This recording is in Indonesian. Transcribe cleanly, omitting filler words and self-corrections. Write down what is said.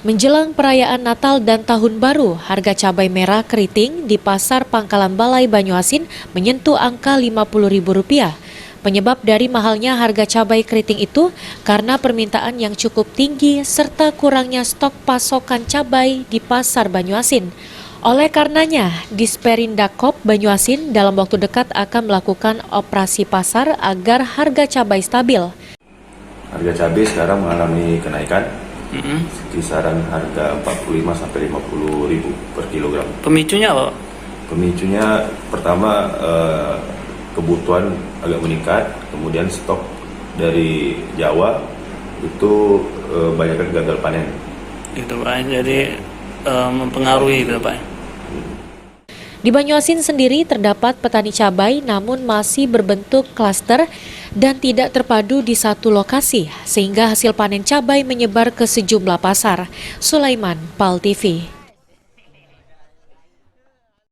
Menjelang perayaan Natal dan Tahun Baru, harga cabai merah keriting di Pasar Pangkalan Balai Banyuasin menyentuh angka Rp50.000. Penyebab dari mahalnya harga cabai keriting itu karena permintaan yang cukup tinggi serta kurangnya stok pasokan cabai di Pasar Banyuasin. Oleh karenanya, Disperindak Banyuasin dalam waktu dekat akan melakukan operasi pasar agar harga cabai stabil. Harga cabai sekarang mengalami kenaikan. Kisaran harga 45 sampai 50 ribu per kilogram. Pemicunya apa? Pemicunya pertama kebutuhan agak meningkat, kemudian stok dari Jawa itu banyak gagal panen. Gitu Pak, jadi mempengaruhi gitu Pak. Di Banyuasin sendiri terdapat petani cabai namun masih berbentuk klaster dan tidak terpadu di satu lokasi sehingga hasil panen cabai menyebar ke sejumlah pasar. Sulaiman, PAL TV.